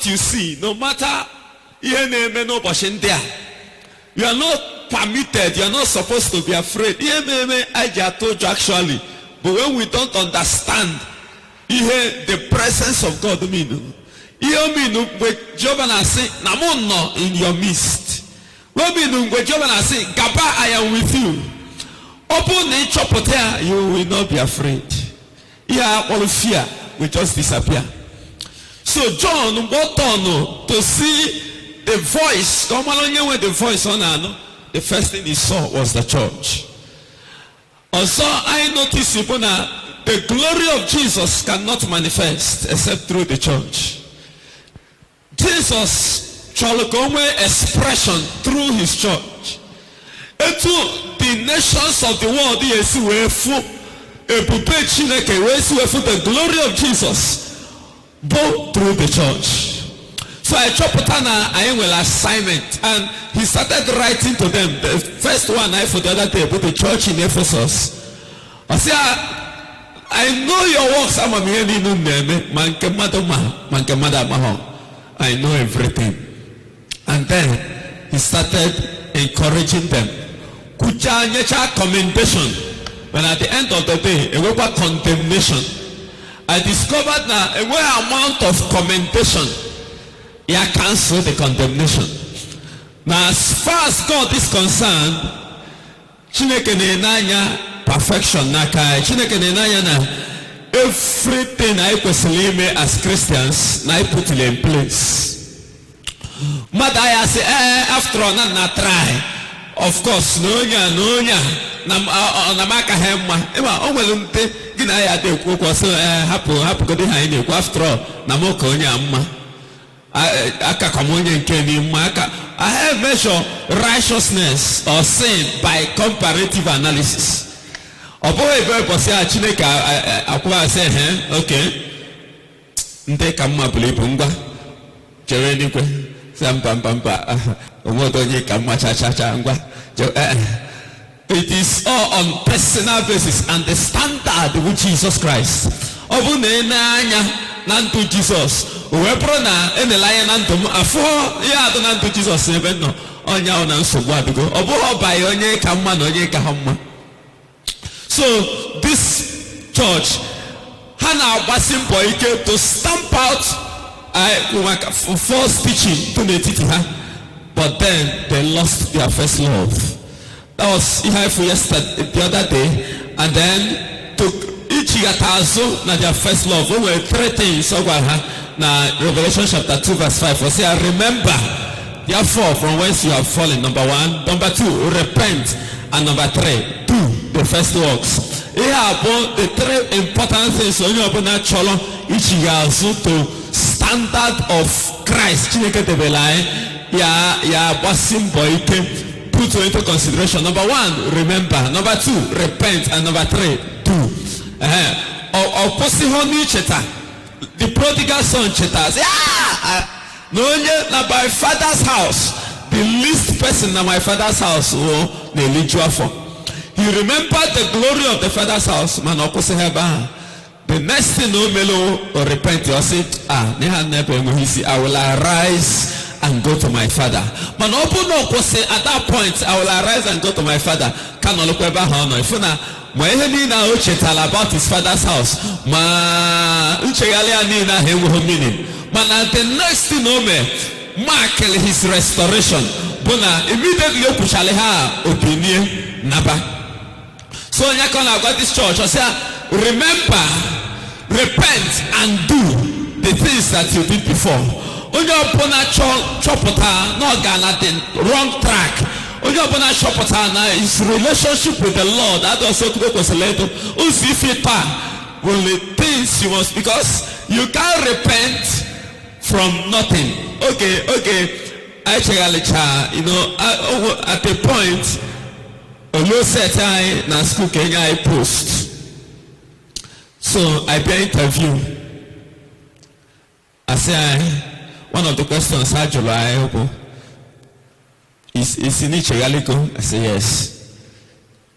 what you see, no matter you are not permitted, you are not supposed to be afraid. I told you actually, but when we don't understand the presence of God, in your midst. Gaba, I am with you. Open the chopper, you will not be afraid. All fear will just disappear. So John walked on to see the voice. The voice on the first thing he saw was the church. Also, I noticed the glory of Jesus cannot manifest except through the church. Jesus shall come expression through his church. To the nations of the world, the glory of Jesus, both through the church. So I am with assignment, and he started writing to them. The first one I for the other day, about the church in Ephesus. I said, I know your works. I know everything. And then he started encouraging them. Commendation. But at the end of the day, it was condemnation. I discovered now a amount of commendation. He cancelled the condemnation. Now, as far as God is concerned, perfection. Everything I personally as Christians, I put it in place. But I say, after all, not try. Of course, no, Namaka Hemma. After all, Namoko Yamma. I have measured righteousness or sin by comparative analysis. Okay. It is all on personal basis and the standard with Jesus Christ. Nanto Jesus. Weprona in the lion antum afo ya nanto Jesus even no onya ona nsogbu adugo obo by onye ka mma na onye ka hamma. So this church hana abasimpo ike to stamp out false teaching to the teacher, but then they lost their first love. That was for yesterday, the other day, and then took each yatazo na their first love. We were three things. Now Revelation chapter 2 verse 5. For say, remember, therefore, from whence you have fallen. Number 1, number 2, repent, and number 3, do the first works. The three important things when you open that cholo, each yazo to standard of Christ. Put into consideration. Number 1, remember. Number 2, repent, and number 3, do. The prodigal son chetas. No, not by father's house. The least person in my father's house will lead you for. You remember the glory of the father's house, man. The next thing no melo or repent, you say, I will arise and go to my father. Man, open up say at that point, I will arise and go to my father. Can look ever honor if about his father's house. Man, at the next thing no me mark his restoration. Bona immediately opinion naba. So when you come about this church, I say, remember, repent, and do the things that you did before. When you upon a chopota, no ganatin, wrong track. When you upon a chopota, his relationship with the Lord, that also was a little. Well, the things you must, because you can't repent from nothing. Okay. Actually, at the point, na school Kenya I post. So I be interview. I say one of the questions how July is in Ichigaliko? I say yes.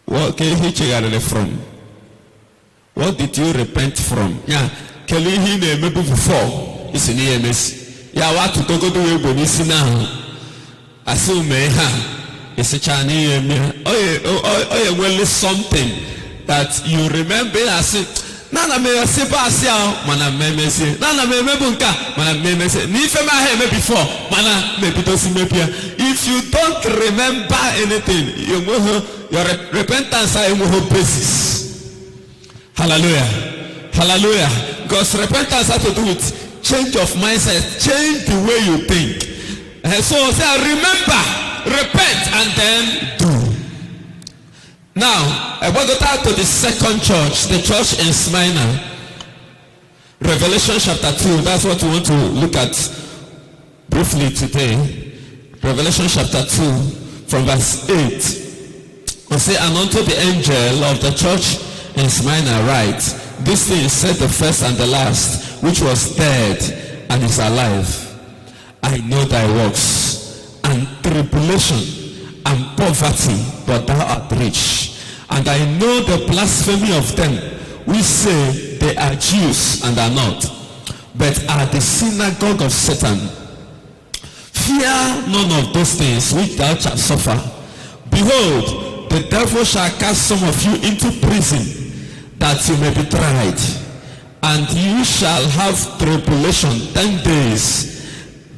What can he Ichigalele from? What did you repent from? Yeah, can he maybe before? It's in EMS. ya watu togodo egbo n'isi n'ahụ asị ume ha esicha n'ihe eme oye nwere something that you remember asị nana me osiba asị ahụ mana mmemezie nana me emebu nke a mana mmemezie n'ife m ahụ eme before mana mebidosi mebia. If you don't remember anything, your repentance are a basis. Hallelujah. Hallelujah. Because repentance has to do with change of mindset, change the way you think. And so say, remember, repent, and then do. Now, I want to go to the second church, the church in Smyrna. Revelation chapter 2, that's what we want to look at briefly today. Revelation chapter 2, from verse 8. I say, and unto the angel of the church in Smyrna write, this thing said the first and the last, which was dead and is alive. I know thy works, and tribulation, and poverty, but thou art rich. And I know the blasphemy of them which say they are Jews and are not, but are the synagogue of Satan. Fear none of those things which thou shalt suffer. Behold, the devil shall cast some of you into prison, that you may be tried, and you shall have tribulation 10 days.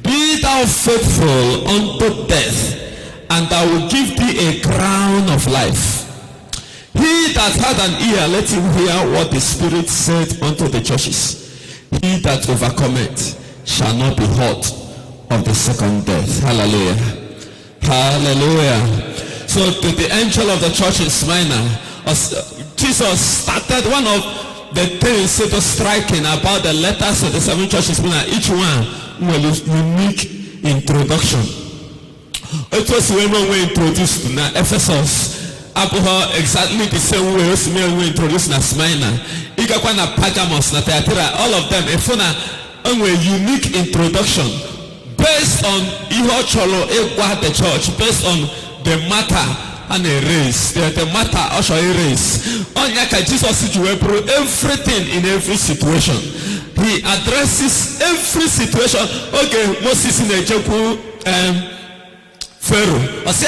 Be thou faithful unto death, and I will give thee a crown of life. He that had an ear, let him hear what the Spirit said unto the churches. He that overcometh shall not be hurt of the second death. Hallelujah. Hallelujah. So to the angel of the church in Smyrna, Jesus started one of the things so striking about the letters of the seven churches. Each one was a unique introduction. It was when we introduced to Ephesus. Exactly the same way we introduced na Smyrna. Na Pergamos, na Thyatira, all of them a unique introduction based on the church, based on the matter and a race. The matter also a race. Jesus everything in every situation. He addresses every situation. Okay, Moses in Egypt, Pharaoh. I say,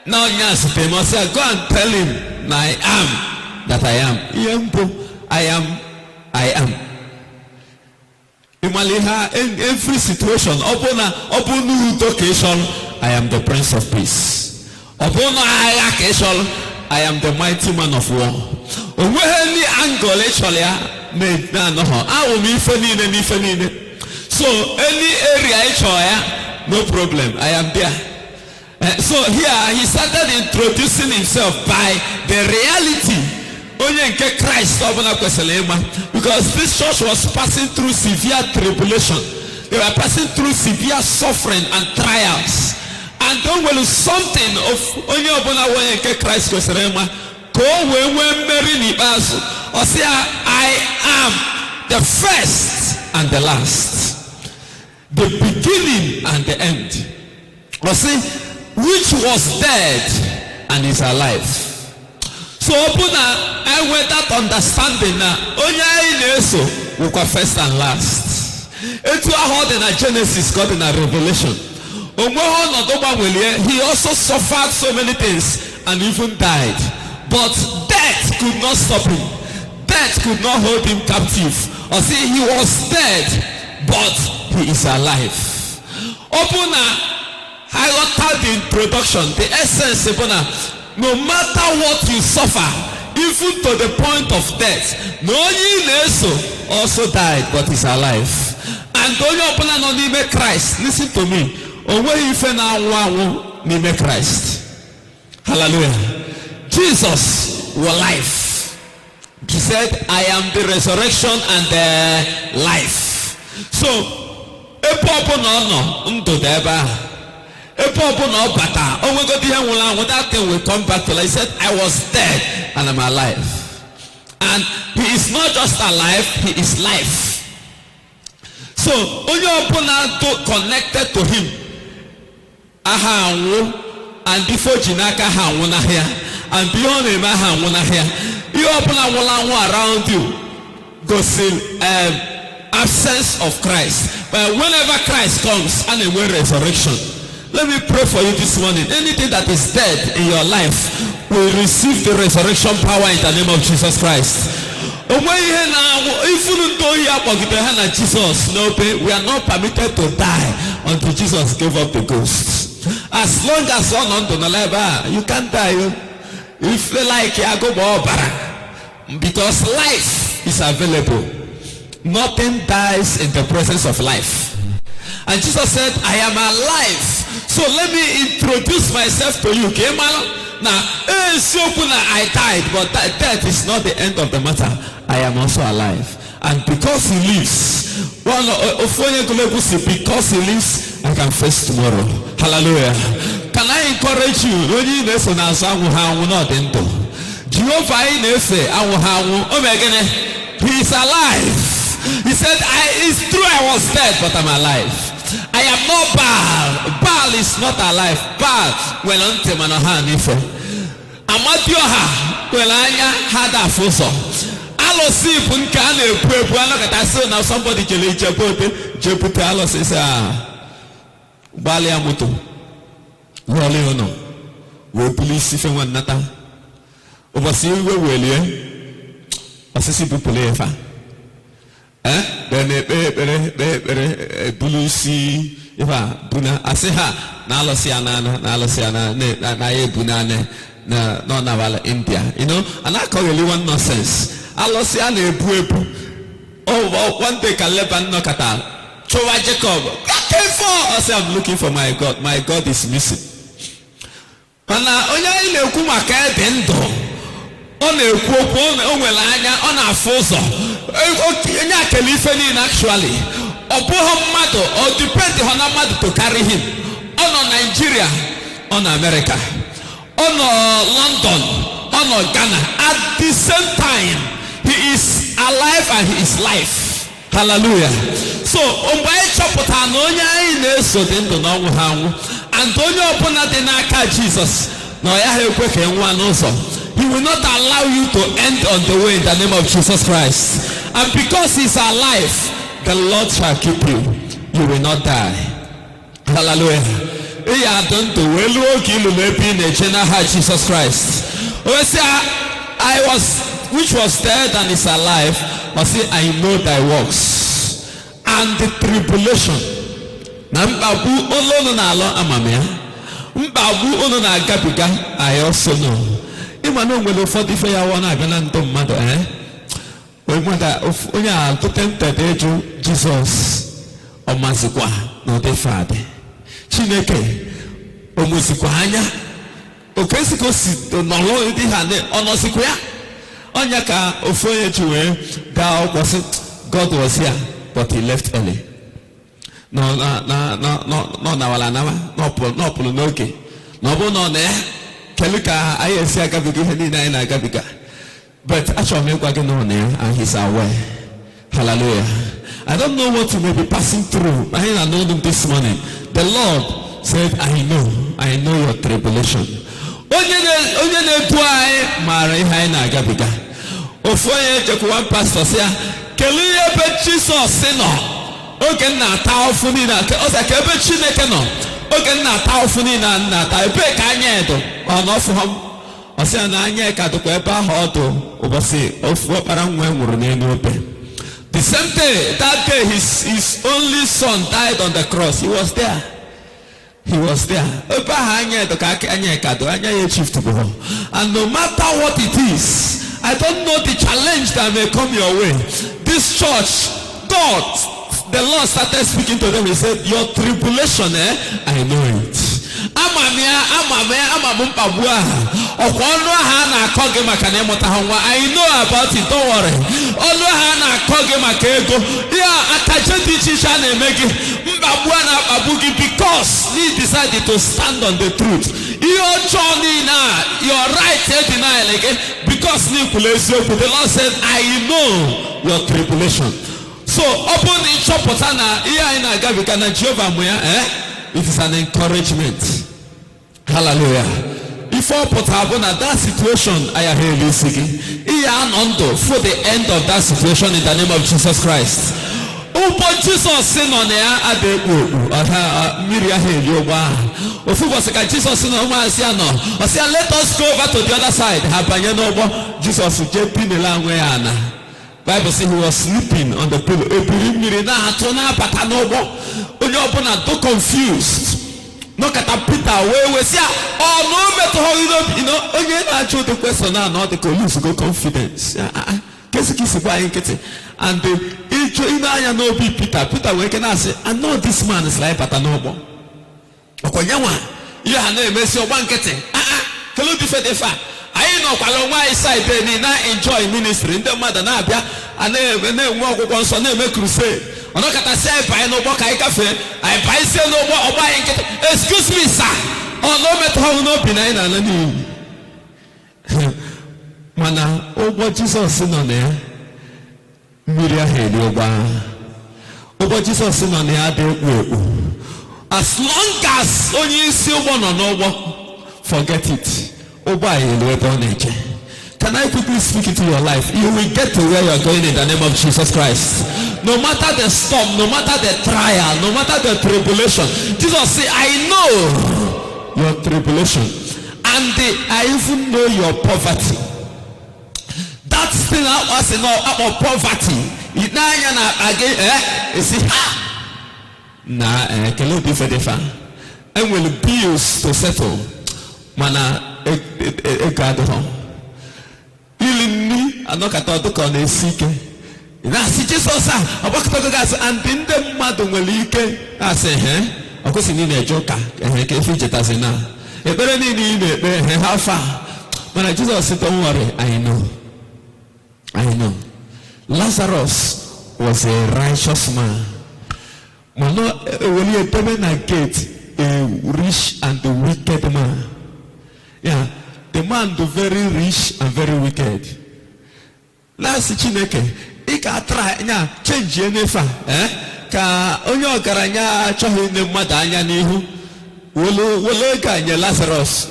now yes, they must say, go and tell him, I am that I am. I am. In every situation, upon occasion, I am the Prince of Peace. Upon occasion, I am the mighty man of war. Any angle actually made so any area actually, no problem. I am there. So here he started introducing himself by the reality only in Christ, because this church was passing through severe tribulation. They were passing through severe suffering and trials. And don't will something of only in Christ or say I am the first and the last, the beginning and the end. Or say which was dead and is alive. So open I with that understanding now. We got first and last. It's what in a Genesis, God in a Revelation. He also suffered so many things and even died. But death could not stop him. Death could not hold him captive. Or see, he was dead, but he is alive. Open I got the introduction, the essence, no matter what you suffer, even to the point of death, no one also died, but is alive. And don't open an only Christ. Listen to me. Christ. Hallelujah. Jesus was life. He said, I am the resurrection and the life. So, that thing will come back to life. He said, I was dead and I'm alive. And he is not just alive, he is life. So only connected to him. And before Jinaka here, and beyond him you open around you. Go see absence of Christ. But whenever Christ comes and a resurrection, let me pray for you this morning. Anything that is dead in your life will receive the resurrection power in the name of Jesus Christ. We are not permitted to die until Jesus gave up the ghost. As long as one on the level, you can't die. You feel like you go because life is available. Nothing dies in the presence of life. And Jesus said, I am alive. So let me introduce myself to you. Now, I died, but death is not the end of the matter. I am also alive. And because he lives, because he lives, I can face tomorrow. Hallelujah. Can I encourage you? Jehovah he is alive. He said, it's true I was dead, but I'm alive. I am not Baal. Baal is not alive. Baal, well, Amadioha, well, Anya had a fuso. Alo sip unkane pueblo now somebody Jeputa Alo says, Balia Mutu, Roliono, we police if one nata. Oversee we will, Assisi Pupulefa. Then a bulusi, if Buna, Aseha, Nalosiana, Naye Bunane. No, Navala, India, and I call you one nonsense. Alosiane Puepu. Oh, one day Kaleban Nokata. Chowa Jacob. I say, I'm looking for my God. My God is missing. And Oya Kuma Kadendo. On a Kuopon, Owelanya, on a Foso. Onya Kalifani actually. Obohom Mado, or depending on Amado to carry him. On Nigeria, on America. On London, on Ghana, at the same time, he is alive and he is life. Hallelujah. So, Jesus. He will not allow you to end on the way in the name of Jesus Christ. And because he's alive, the Lord shall keep you. You will not die. Hallelujah. Jesus Christ. I was, which was dead and is alive, but say, I know thy works and the tribulation. I also know. Even when the 44 one I've been to mother, when Jesus or Mazikwa, not the father. Chineke omusikwanya okesiko si nolo di hane onosikuya onyaka ofoye chiwe da okwose God was here but he left early. No wala nama no pulu noke no bo no ne keluka ayesi agabigi heni na agabika but actually me kwage no ne and he's aware. Hallelujah. I don't know what you may be passing through. I know them this morning. The Lord said, I know your tribulation. One pastor said, Jesus the same day, that day, his only son died on the cross. He was there. And no matter what it is, I don't know the challenge that may come your way. This church, God, the Lord started speaking to them. He said, your tribulation, I know it. I know about it, don't worry. Because he decided to stand on the truth. Your journey now, your right denial again, because the Lord said, I know your tribulation. So open the shop it is an encouragement. Hallelujah. Before Potabona, that situation I am really seeking. For the end of that situation in the name of Jesus Christ. ụgbọ Jizọs nọ na ya adịghị ekpu ọha mmiri ahụ eri ụgbọ ahụ. Ofu ụbọchị ka Jizọs na ụmụazị ya nọ, ọ sị ya, let us go over to the other side. Ha banye n'ụgbọ, Jizọs jee pinela onwe ya ana. Bible says he was sleeping on the pillow. Ebiri mmiri na-atụ na-abata n'ụgbọ. Onye ọbụla do confused. Nọkata Peter wee sị ya, ọ na o metụghị n'obi. Onye na-achụ ụdị question a na ọ dị ka lose go confidence. Kesi gba anyị nkịtị. And ịchụ ime anya n'obi Peter wee ke na-asị, I know this man is like bata n'ụgbọ. Ọkwanyenwa ihe ha na-emesi ọgba nkịtị. Kelu difedefa. Anyị nọkwala onwe anyị side ni na enjoy ministry. Ndị mmadụ na-abịa na-enwe ọgwụgwọ nsọ na-eme crusade. Ọnọkọtasị anyị banye n'ụgbọ ka anyị gafee. Anyị banye sie n'ụgbọ ọgba anyị nkịtị. Excuse me sir. Ọ na o metụghị n'obi na anyị na-ala n'iyi. Mana ụgbọ Jizọs nọ na ya mmiri ahụ eri ụgbọ ahụ. Ụgbọ Jizọs nọ na ya dị ekpu. As long as onye isi ụgbọ nọ n'ụgbọ, forget it. Ụgbọ anyị elu ebe ọ na-eje. Can I quickly speak into your life? You will get to where you are going in the name of Jesus Christ. No matter the storm, no matter the trial, no matter the tribulation, Jesus said, I know your tribulation and I even know your poverty. That thing was about poverty. You see, kelo different. And will bills to settle. Mana ego ili ni anọkata ọdụka ọ na-esi ike. Na-asị Jizọs ọgbakọta gasị andị ndị mmadụ nwere ike asị ọ kwesị niile eje ụka ka efe ijetazi na ekpere niile ị na-ekpe ha afọ a. Mana Jizọs don't worry, I know. Lazarus was a righteous man. Mana eweli edebe na gate a rich and a wicked man. Yeah. The man do very rich and very wicked. Last Chineke, I can try change nefa. Ka onye ọgaranya achọghị ndị mmadụ anya n'ihu. Wole ka nye Lazarus.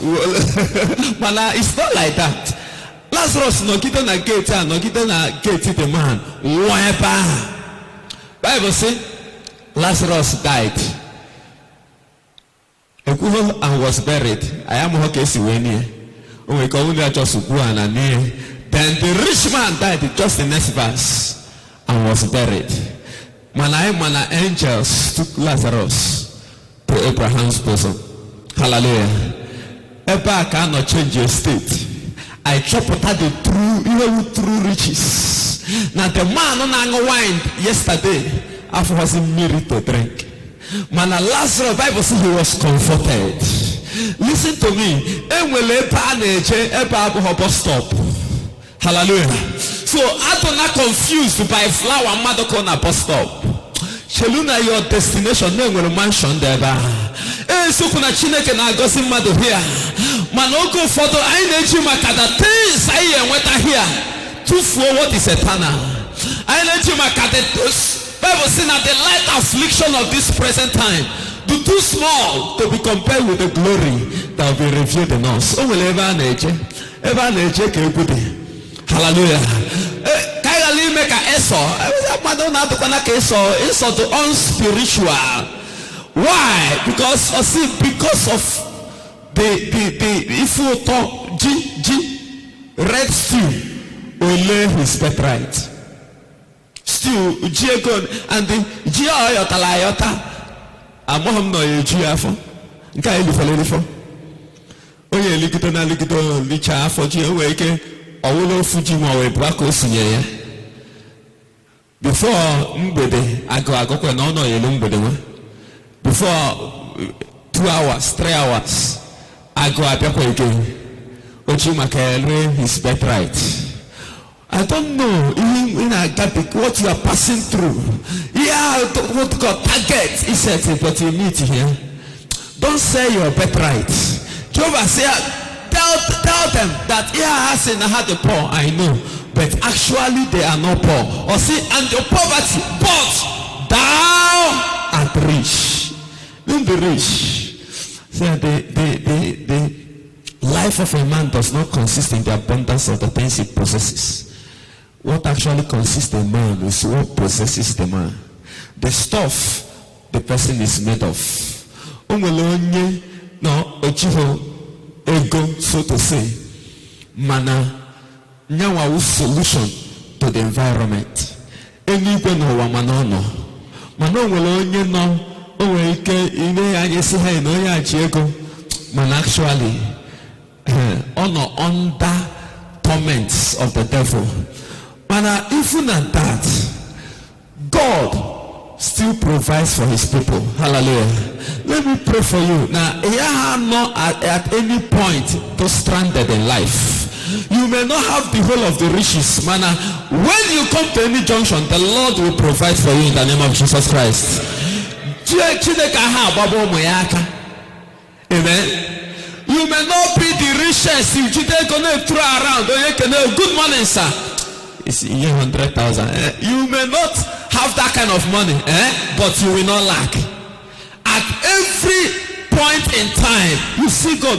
Mana it's not like that. Lazarus nọgide na gate a nọgide na gate the man. Weba. Bible say Lazarus died. Ekwuho and was buried. I am hoke esi wee nie. Then the rich man died just the next verse and was buried. Mana angels took Lazarus to Abraham's bosom. Hallelujah. Eba cannot change your state. I chop out the true riches. Now the man on wine yesterday after was married to drink. Mana Lazarus, Bible says he was comforted. Listen to me. Bus stop. Hallelujah. So I do not confused by flower Madokona bus stop. Sheluna your destination name will mansion there. So kuna Chineke na gosi mmadụ here. Manoko photo I need you makada things I went here. To for what is eternal. I need you makada Bible says that the light affliction of this present time do too small to be compared with the glory that will be revealed in us. Oh, will ever nature hallelujah. Kagali make a eso to unspiritual. Why? Because of the if you talk red stew will lay his birthright. Stew and the Gia Amoham no eji afọ nke anyị lifere elifọ onye eligide na ligide licha afọ ji enwe ike ọwụla ofu ji ma wee bụ aka o sinye ya before mgbede agụkwe na ọnọ elu mgbede nwa before 2 hours 3 hours agụ abịakwa ike ochi maka ere his birthright. I don't know what you are passing through. Yeah, what God target is set, but you need here. Don't say your birthright. Jehovah say, tell them that has had the poor, I know, but actually they are not poor. Or see, and your poverty, but thou art rich. Don't be rich. So the life of a man does not consist in the abundance of the things he possesses. What actually consists in man is what possesses the man. the stuff the person is made of. Onye no ochiho ego, so to say, mana nyawa solution to the environment. Anywhere no wamanono. Mano onye no onwe ike ine anye si ha no ya chi ego. Man actually under torments of the devil. Mana even at that, God still provides for his people. Hallelujah. Let me pray for you. Now, you are not at any point to stranded in life. You may not have the whole of the riches, man. When you come to any junction, the Lord will provide for you in the name of Jesus Christ. Amen. You may not be the richest. You gonna throw around. Good morning, sir. It's 100,000. You may not have that kind of money, but you will not lack. At every point in time, you see God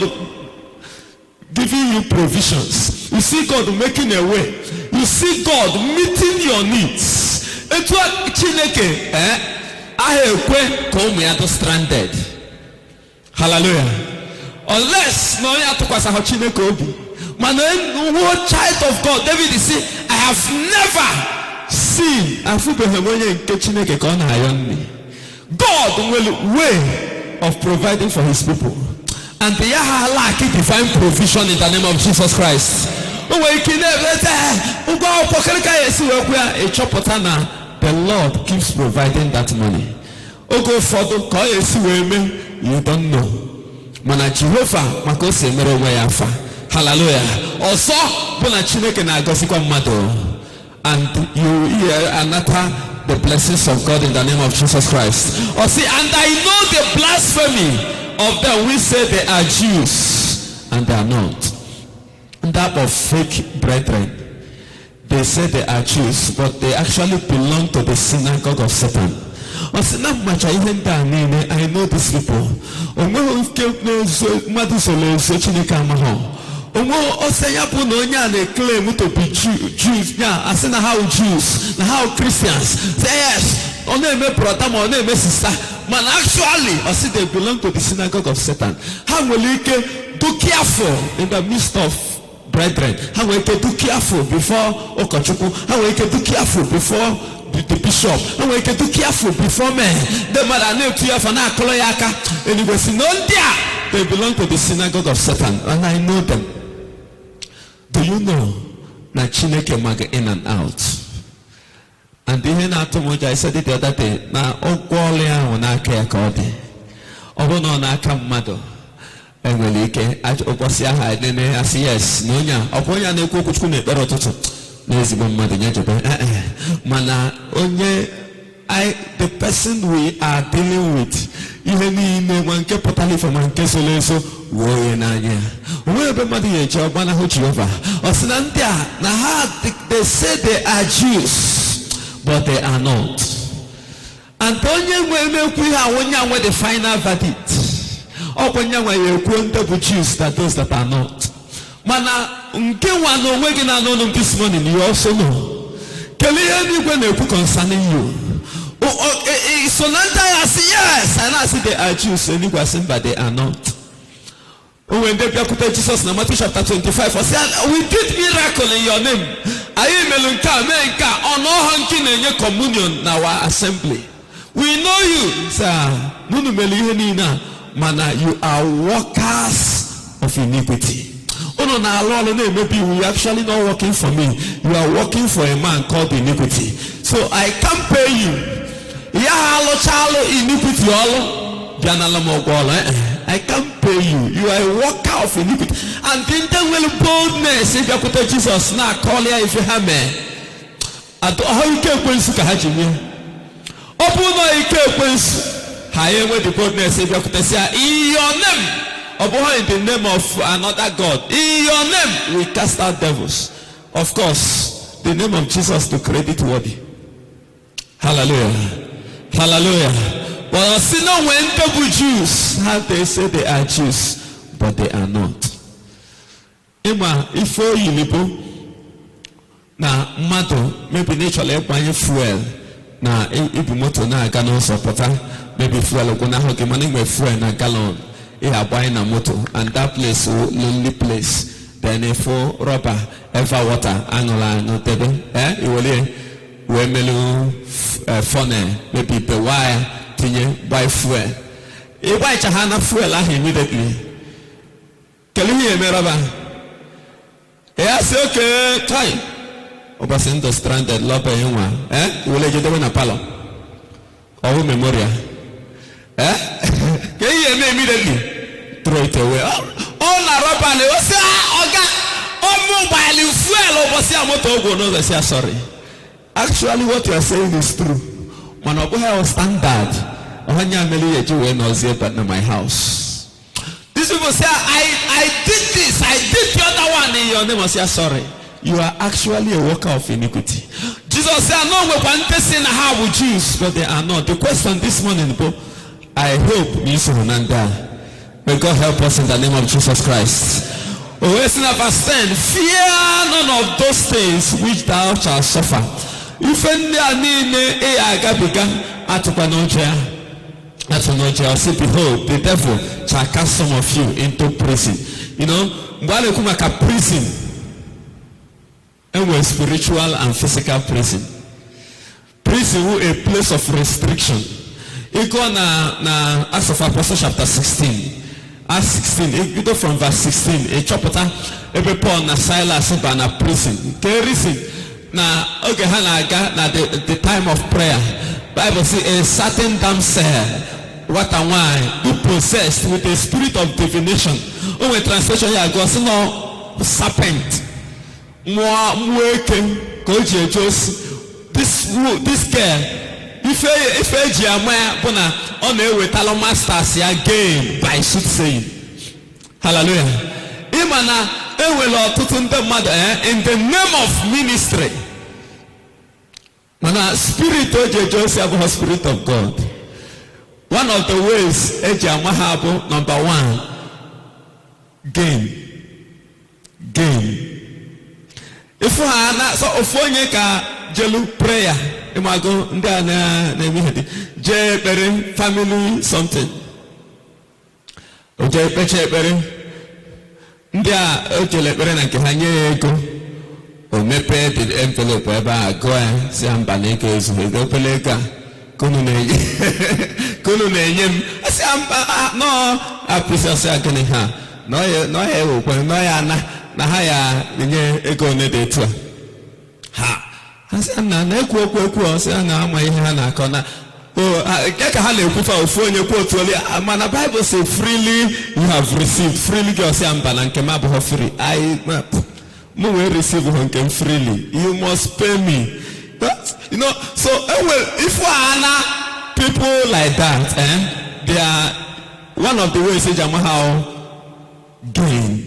giving you provisions. You see God making a way. You see God meeting your needs. It's what Chineke, I stranded. Hallelujah. Unless no ya to kwasa ho Chineke obi. Man, no child of God, David is saying, I have never seen. God will way of providing for his people. And they are like divine provision in the name of Jesus Christ. The Lord keeps providing that money. You don't know. Mana Jehovah makose mere onwe ya afa. Hallelujah. Also, bona Chineke na agosikwa mmadu. And you hear another the blessings of God in the name of Jesus Christ. Or see, and I know the blasphemy of them. We say they are Jews and they are not. And that of fake brethren. They say they are Jews, but they actually belong to the synagogue of Satan. I know these people. Claim to be Jews. Yeah, I say how Jews, how Christians. Say yes, man, actually, I see they belong to the synagogue of Satan. How will you do careful in the midst of brethren? How will you do careful before Okachuku? How will you do careful before the bishop? How will you do careful before men? The mother name to you for now, Koloyaka. And you will see, no, they belong to the synagogue of Satan, and I know them. Do you know that Chineke mag in and out? And even after I said it the other day, now Ogolia on our care code. Obo no na kamado. And when you can at Oposia hide, then I say yes, Nonya, Opoya ne Kukune Beroto. There's one mother, Mana, the person we are dealing with, even in one capitally from Mankesoleso, Woyenaya. Wherever Mother job, one Hochova, or Sanantia, now they say they are Jews, but they are not. Antonio will make we have one young with the final verdict. Or when young you quote Jews that those that are not. Mana, Unkewa no waking on this morning, you also know. Can you hear me when they put concerning you? So I say yes, and I say they are Jews, and you are saying, but they are not. When they put Jesus in Matthew chapter 25, I said, we did miracle in your name. I am Melunka, Menka, on all hunting in your communion, now our assembly. We know you, sir. Nunu Melihenina, mana, you are workers of iniquity. Oh no, now Lord, maybe we actually not working for me. You are working for a man called iniquity. So I can't pay you. Iniquity I can't pay you. You are a worker of iniquity. And in the will boldness, if you put Jesus now call you if you have me. At how you can put Sukahajimia. Open my capers. Higher with the boldness if you put in your name. In the name of another God. In your name we cast out devils. Of course, the name of Jesus to credit worthy. Hallelujah. Hallelujah. But I see no when double Jews, how they say they are Jews, but they are not. Ima, if you live now, matter maybe naturally buying fuel na ibu moto na-aga n'ụzọ pụta maybe fuel gwụ n'ahụ gị mana inwe fuel na gallon agbanye na moto and that place lonely place then ifo rubber ever water aṅụrụ debe iwelie wee melu funnel maybe the wire tinye buy fuel ịgbacha ha na fuel ahụ immediately kele ihe eme rubber ya si oke time ụbọchị ndụ stranded lọba nwa iwele jedebe na palọ ọwụ memorial ka ihe eme immediately throw it away ọ na rubber na osi ọga ọmụ gbali fuel ụbọchị a moto ogwo n'ụzọ si sorry actually what you are saying is true mana ọ bụghị ọ standard onye ameli ya ji wee nọzie but na my house these people say I did this I did the other one in your name. I say sorry, you are actually a worker of iniquity. Jesus said no we want to say na how we Jews but they are not. The question this morning I hope you surrender. May God help us in the name of Jesus Christ. Verse 10, fear none of those things which thou shalt suffer. If any say, behold, the devil shall cast some of you into prison. You know, prison, and we're spiritual and physical prison. Prison is a place of restriction. You go na Acts of Apostles chapter 16. Acts 16, you go from verse 16. A chapter, every Paul na Silas in a prison. Okay, reason. Now, okay, na the time of prayer. Bible says a certain damsel, what and why, who possessed with a spirit of divination. Oh, a translation here goes no serpent. This girl, if a Jeremiah bona on a with masters again by soothsaying. Hallelujah. Imana in the name of ministry. Mana spirit of Joseph, spirit of God. One of the ways Ejamahabu, number one, gain. If we are not so ofonyeka jelu prayer, imago nda na mihedi je bere family something. Oje peche bere nda ojele bere na nke hanye ego. O mepe the envelope ebe a go si amba na ego ezu ego pelega kunu na-enye m asi amba no appreciate agene ha no ya okwe no ya na ha ya enye ego ne de tu ha asi na ekwu o si na ama ihe ha na akọ na ka ha na-ekwu fa ofu onye kwu otu ole mana Bible say freely you have received freely go si amba na nke ma bụ free no will receive him freely. You must pay me. But, you know, so if we are people like that, they are one of the ways how gain.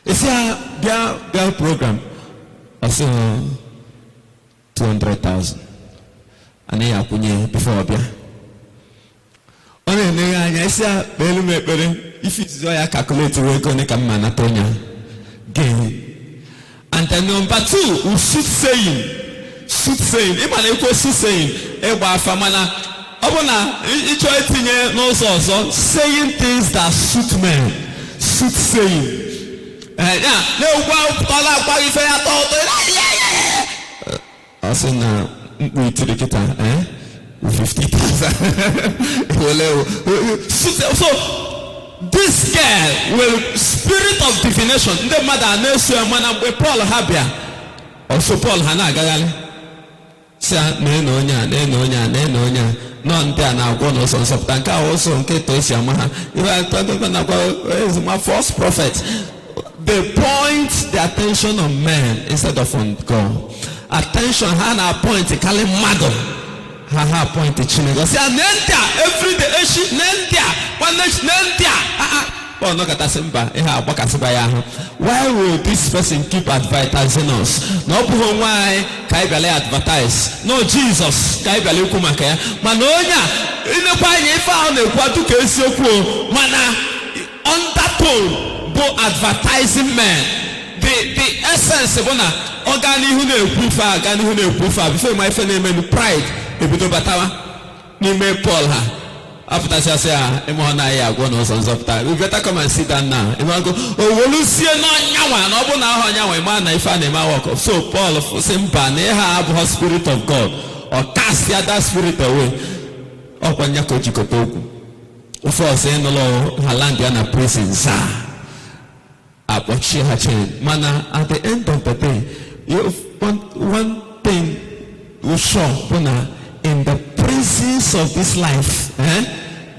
You see their program also 200,000. And they are before Bia. If it's your calculator, we're going to come and gain. And then number two, soothsaying. Even soothsaying, saying things that suit men. Soothsaying. Also now, we to the guitar, 50,000. So this girl will spirit of divination. The mother knows your man and Paul Habia. Also Paul Hana Gagali. Say no. None there now go no son of Tanka also on Ketos Yamaha. You are talking about my false prophet. They point the attention on men instead of on God. Attention Hana point Kali Mado. Haha point the chinego. Say Nentia every day Nentia. One Nentia. Oh no kata simba. Why will this person keep advertising us? No why kaibale advertise. No Jesus kaibale kumakaya. Manonya inepa yefa one kwatu kesi okuo. Mana undertone bo advertising men. The essence bona organihu na-ekwu fa organihu na-ekwu fa before my friend name pride ebido batawa n'ime Paul ha after say emo na ya agwo no sonzopta we better come and sit down now emo go owolusie no nyawa na obu na ho nyawa emo na ifa na ma work so Paul simple na ha abụ spirit of God or cast the other spirit away okwanya ko jikota okwu ofu say no lo haland ya na prison sa apochi ha chen mana at the end of the day you one thing we show in the presence of this life,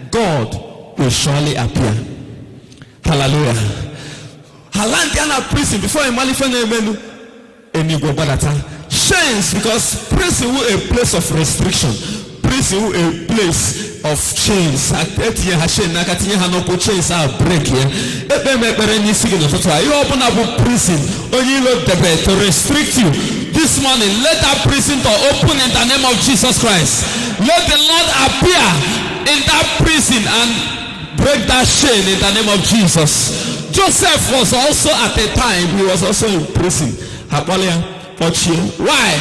God will surely appear. Hallelujah. Halandiana prison before a manifest menu, and you go back chains because prison is a place of restriction. Prison is a place of chains. Chains are break here. You open up a prison, only look the bed to restrict you. This morning, let that prison door open in the name of Jesus Christ. Let the Lord appear in that prison and break that chain in the name of Jesus. Joseph was also at a time, he was also in prison. Why?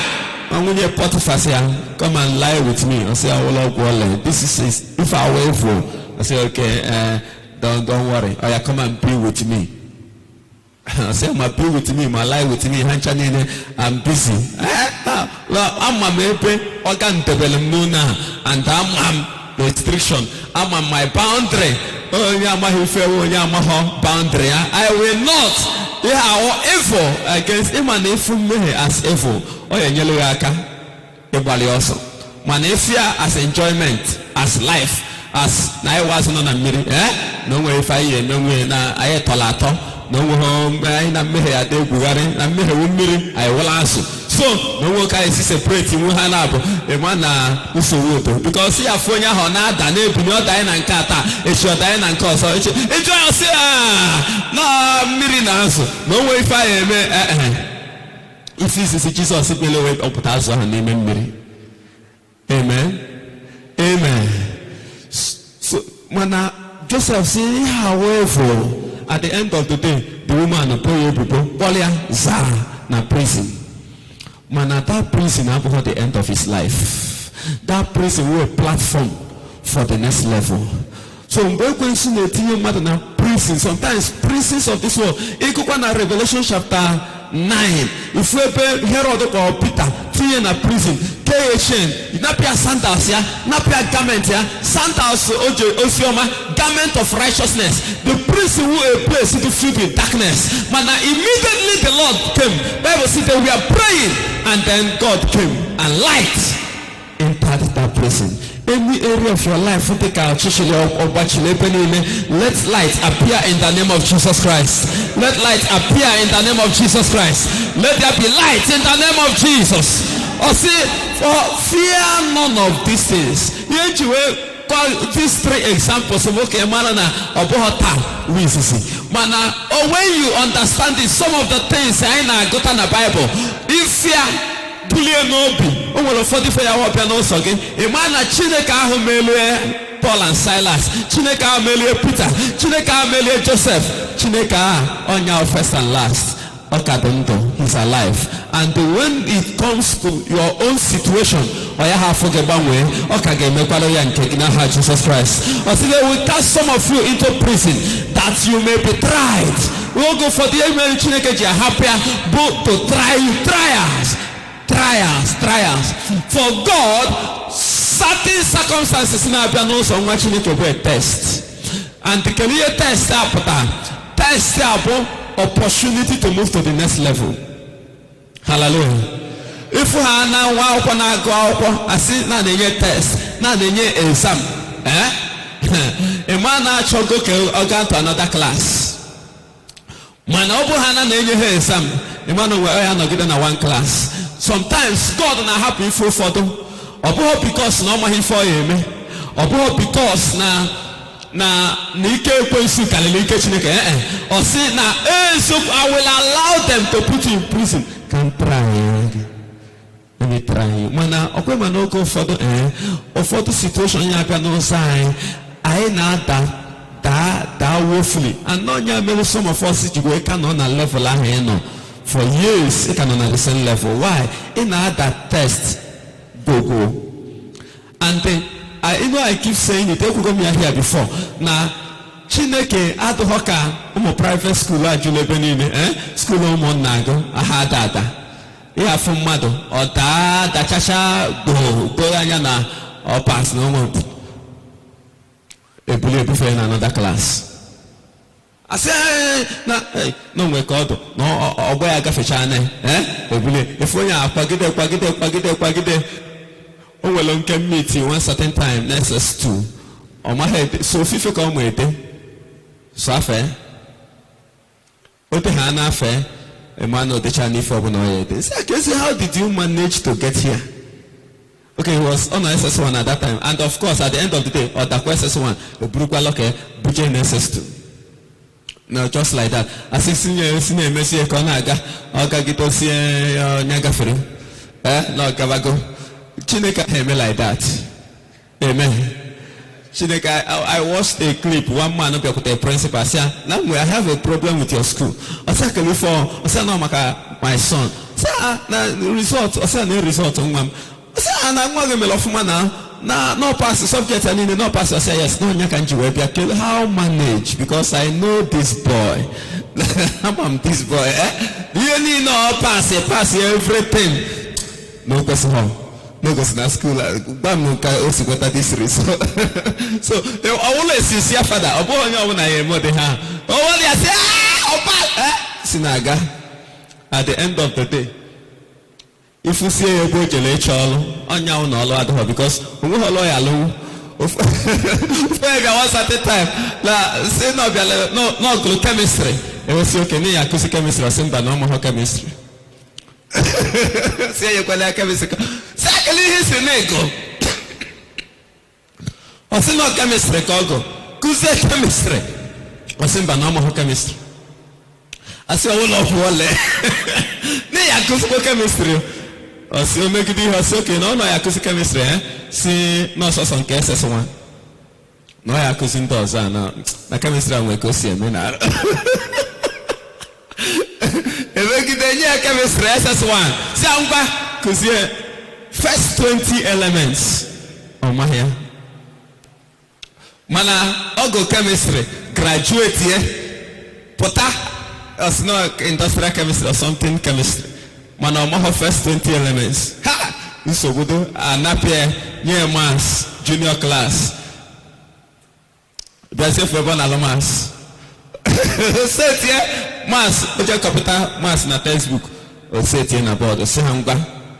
I'm going to Potiphar say, come and lie with me. I say, I will not go. This is if I wait for. I say, okay, don't worry. Oh, yeah, come and be with me. I say, I'm be with me, my lie with me. I'm busy. I'm a maybe organ development and I'm restriction. I'm on my boundary. Oh, yeah, my boundary. I will not. Yeah, evil against him and evil me as evil. Oh, yeah, yellow yaka. Everybody also. Manifia as enjoyment, as life, as I was on a mirror. No way if I hear, no way na I tolato. No home, I am here at the Bugari, I'm here with me, I will answer. So, no one can separate you, Hanab, a man who's a wood. Because you have Fonia Honada, you not dying and Kata, it's your dying and cause. Enjoy us, no, Mirinazo, no way if I am. If this is Jesus, it will wait up to and name Mary. Amen. Amen. So, when Joseph said, however, at the end of the day, the woman Polia Zara na prison. Man, at that prison at the end of his life. That prison was a platform for the next level. So when prison, sometimes prisons of this world. Revelation chapter 9. If we Herod or Peter, in a prison, KHN, Napia sandals here, Napia garment here, sandals Osioma, garment of righteousness. The prison was a place to filled with darkness. But now immediately the Lord came. Bible said that we are praying, and then God came and light entered that prison. Any area of your life, let light appear in the name of Jesus Christ. Let light appear in the name of Jesus Christ. Let there be light in the name of Jesus. Or see, for fear none of these things. These three examples of okay, manana mana. Or when you understand this, some of the things I got in the Bible, if fear. Paul and Silas, Chineka Amelie Peter, Chineka Amelie Joseph, Chineka on your first and last. Okadondo, he's alive. And when it comes to your own situation, or you have forget one way, Jesus Christ. Or see, they will cast some of you into prison that you may be tried. We will go for the email Chineka, you are happier, but to try you, trials. For God, certain circumstances now be announced on what you need to be a test. And the career test opportunity to move to the next level. Hallelujah. If you are now I see now the test, now the exam. A man actually go to another class. Man obuhana na exam. A man we are not getting one class. Sometimes God na happy for them. Or because no money for him. Or because na nike kwensu kalilike chineke or say na so I will allow them to put you in prison. Can try. Let me try. Mana okwema no go for the for the situation ya bia no sign. I na that woefully. And no nya maybe some of us you go can on a level ahead no. for years, it can on the same level. Why? In that test, go. And then, I keep saying it, here before. Now, Chineke aduhoka private school school nago ahadada. Yeah, from mado or da chasha go anya na or pass no more. A bully before in another class. I say, no, we called no, or where I got a channel, if we are pagide, oh, well, on can meet you one certain time, next 2. On my head, so if you come with it, so fair. What the Hannah fair, a man of the Chinese for I can say, how did you manage to get here? Okay, it was on SS1 at that time, and of course, at the end of the day, or the SS1, the Brooklyn Locker, Bujan SS2. No, just like that. As a senior, Messi, Konaga, Ogagitosi, Nyagafri, no, Gavago. Chineka hear me like that. Amen. Chineka, I watched a clip. One man up with the principal said, now I have a problem with your school. I said, I said, no, my son. I said, result. I said, no result. I said, and I'm going to love man now. No pass the subject and in no pass. I say yes, no Nyakanji. How manage? Because I know this boy. I'm this boy. You need no pass everything. No person home. No goes to school. Bamuka also got this result. So I always see your father. Oh boy, when I am mother. Oh, I say Sinaga. At the end of the day. If you see a boy Jelechal, on your no because who are loyal? Once at a time, say no chemistry. It was okay, Yakusi chemistry or simple normal chemistry. Say you call chemistry. Secondly, he's a nego. Or say no chemistry, Kogo. Kuse chemistry. Or simple normal chemistry. I say all of Wale. Yakusi chemistry. Or see, make it has okay. No, Yakusi chemistry, See, no, so some cases one. No, Yakusi does, no. The chemistry I'm going to see a minute. Chemistry SS1. See, because first 20 elements. Oh my here. Mana, Ogo chemistry, graduate here. Pota, as no industrial chemistry or something chemistry. Mana, my first 20 elements. Ha! This is good. Napier, near mass, junior class. Brazil for one alamas. Set here, mass, major capital mass na textbook. Or set here na board. Or say hamba.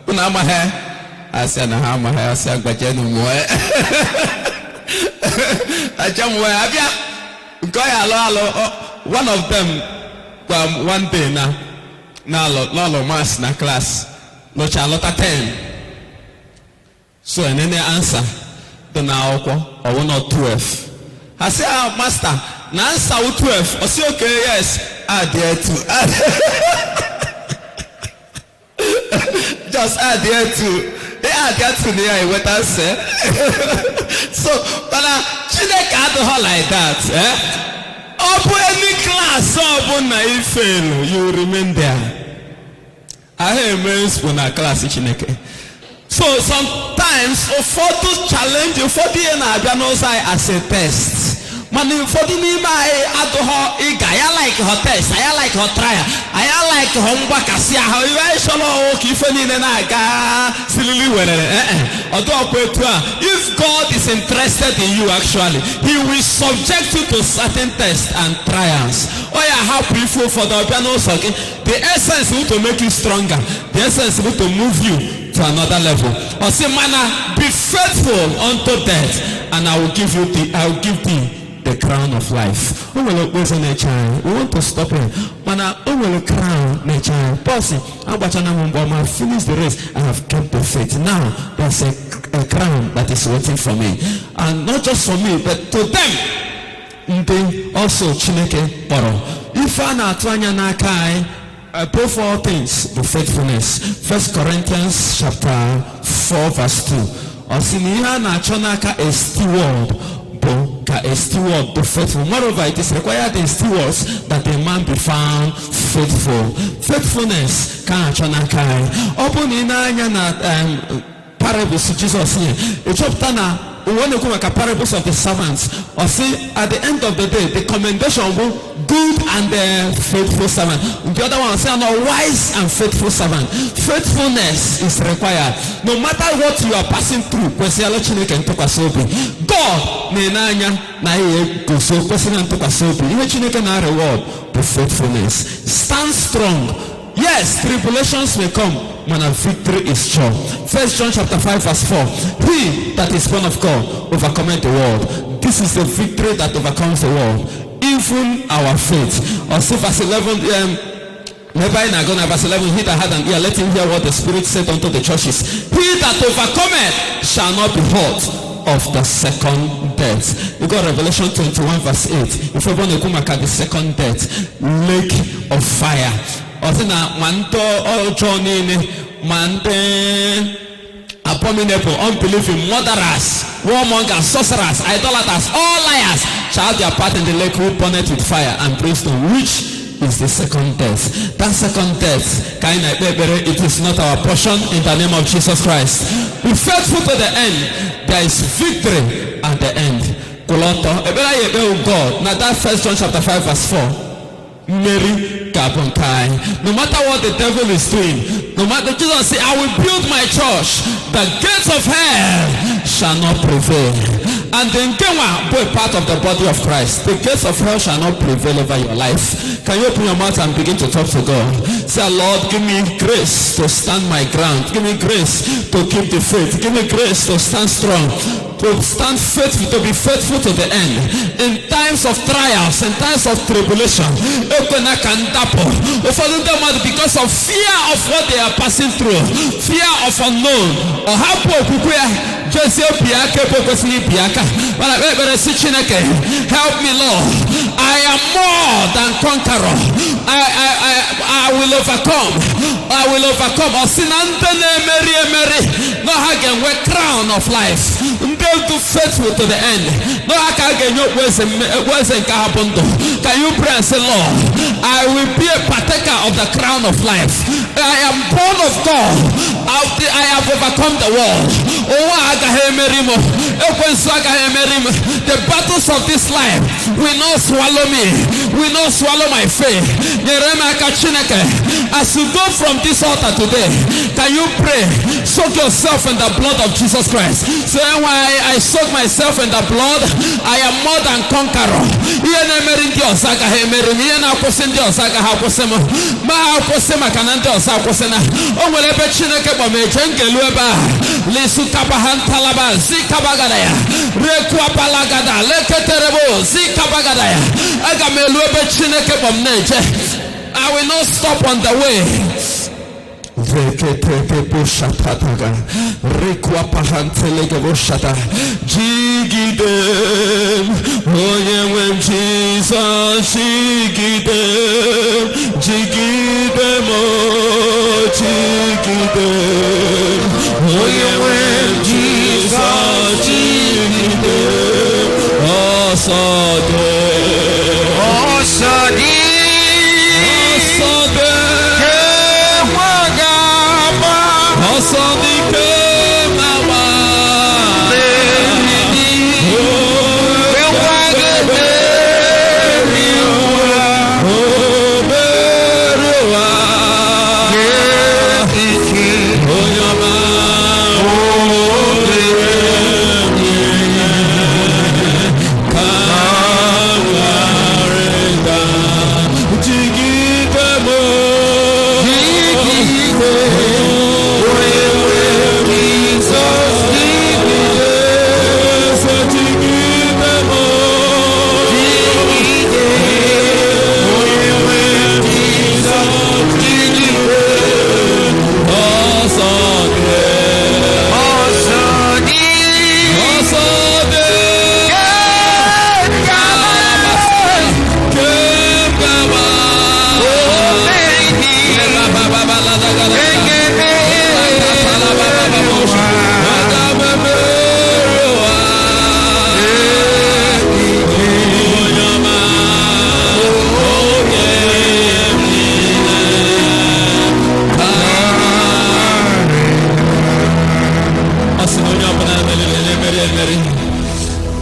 Una my hair. I said na my hair. I said gbajenu mo. I jam mo. Abia. Go hello. One of them one day na lolo mass na class. No charlotte 10. So and then answer the now or 1 or 12. I say, master, now answer 12. I say, okay, yes. Add there too. Just add there too. They add there too near what I say. So, but Chineke had to hold like that. Open any class, open na fail, you remain there. I hear men's when I class Chineke. So sometimes for to challenge you for the as a test. Man, for the name I like her test, I like her trial, I like homework. I see how you if God is interested in you, actually, He will subject you to certain tests and trials. Oh yeah, how beautiful for the piano. The essence is to make you stronger. The essence is to move you to another level. Or say, man, be faithful unto death, and I will give thee the crown of life. Oh well, where's a child? We want to stop him. Man, oh well, crown nature. Bossy, I'm finish the race. I have kept the faith. Now there's a crown that is waiting for me, and not just for me, but to them. They also Chineke borrow. If I na twanya na kai. Above all things, the faithfulness. 1 Corinthians chapter 4 verse 2. Osiniha na chonaka a steward, a steward, the faithful. Moreover, it is required in stewards that a man be found faithful. Faithfulness ka achana kai. Open inanya na parables Jesus here. Chapter na when you come like a parables of the servants, or see at the end of the day, the commendation will good and faithful servant. The other one say no wise and faithful servant. Faithfulness is required. No matter what you are passing through, God na go so na reward the faithfulness. Stand strong. Yes, tribulations may come, but our victory is sure. 1 John chapter 5 verse 4. He that is born of God overcometh the world. This is the victory that overcomes the world, even our faith. Or see verse 11. Verse 11. He that had an ear, let him hear what the Spirit said unto the churches. He that overcometh shall not be hurt of the second death. You got Revelation 21 verse 8. If you want to come at the second death, lake of fire. Osina manto ojonine mante abominable, unbelieving, murderers, warmongers, sorcerers, idolaters, all liars shall have their part in the lake who burneth with fire and brimstone, which is the second death. That second death, it is not our portion in the name of Jesus Christ. Be faithful to the end. There is victory at the end. God. Now that 1 John chapter 5 verse 4. Mary Kabonkai. No matter what the devil is doing, no matter, Jesus said, I will build my church, the gates of hell shall not prevail. And then be part of the body of Christ. The gates of hell shall not prevail over your life. Can you open your mouth and begin to talk to God? Say, Lord, give me grace to stand my ground. Give me grace to keep the faith. Give me grace to stand strong, to stand faithful, to be faithful to the end. In times of trials, in times of tribulation, because of fear of what they are passing through, fear of unknown, or how help me, Lord. I am more than conqueror. I will overcome. I will overcome. No again, we crown of life. To faithful to the end. No, I can't get your words and can you pray and say, Lord, I will be a partaker of the crown of life. I am born of God. I have overcome the world. The battles of this life will not swallow me, will not swallow my faith. As you go from this altar today, can you pray? Soak yourself in the blood of Jesus Christ. Say, I soak myself in the blood. I am more than conqueror. I will not stop on the way. Jigidem, when Jesus jigidem, when Jesus Come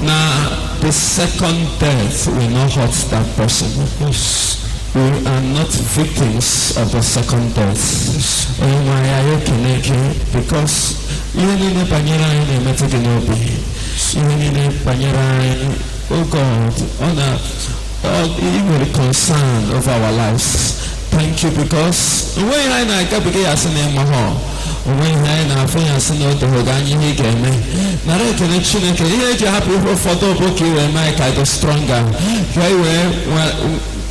Now, the second death will not hurt that person. We are not victims of the second death. Because oh God, you are concerned of our lives. Thank you, because when I get when I na for ya sino to gani he game na re kene chine ke ye je happy for to book you and my kind of stronger why we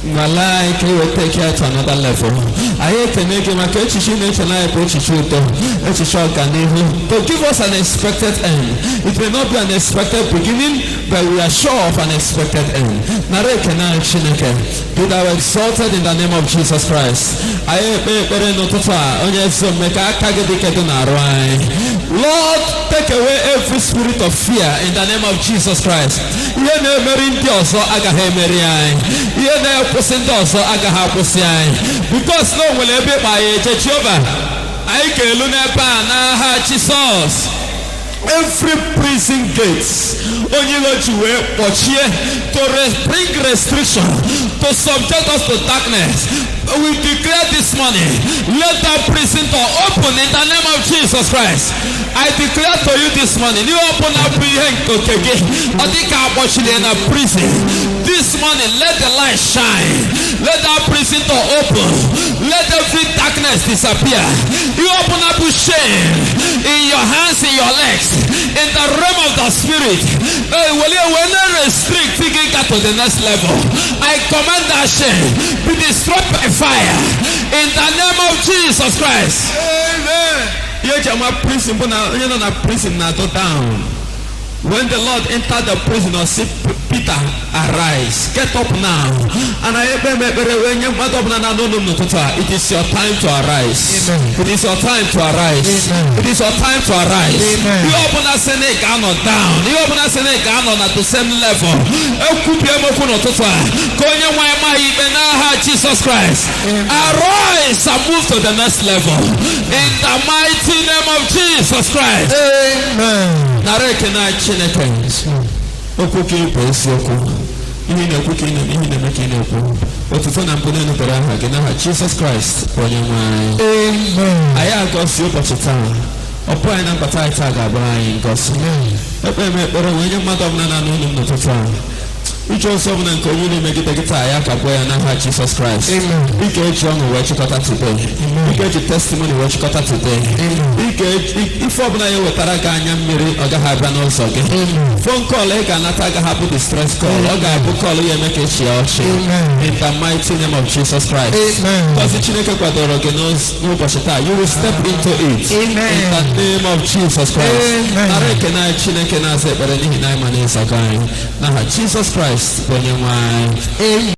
like you take it to another level. I can make my catch chine chana approach to give us an expected end. It may not be an expected beginning, but we are sure of an expected end. Na re kene chine ke be thou exalted in the name of Jesus Christ. I Lord, take away every spirit of fear in the name of Jesus Christ. Because no will be by Jehovah. I can Jesus. Every prison gates to bring restriction, to subject us to darkness, we declare this morning, let that prison door open in the name of Jesus Christ. I declare to you this morning, you open up your prison. This morning, let the light shine. Let that prison door open. Let every darkness disappear. You open up with shame in your hands, in your legs, in the realm of the spirit. When I restrict taking that to the next level, I command that shame be destroyed by fire in the name of Jesus Christ. Amen. When the Lord entered the prison, said, Peter, arise, get up now. And it is your time to arise. It is your time to arise. It is your time to arise. You open us and down. You open us and at the same level. Jesus Christ, arise and move to the next level. In the mighty name of Jesus Christ. Amen. Okuki Pesoko, Jesus Christ, amen. I got you for the time. Upon and Patata Brian Gospel. When your mother which also can make it a guitar, Jesus Christ. We get you on the watch today. We get your testimony watch today. We get if you with Taraganya Miri or the Haban also. Phone call like an attack happy distress call. Or book call you make it in the mighty name of Jesus Christ. Because the Chineke Quadoro knows no Bashata. You will step into it in the name of Jesus Christ. Jesus Christ. Amen.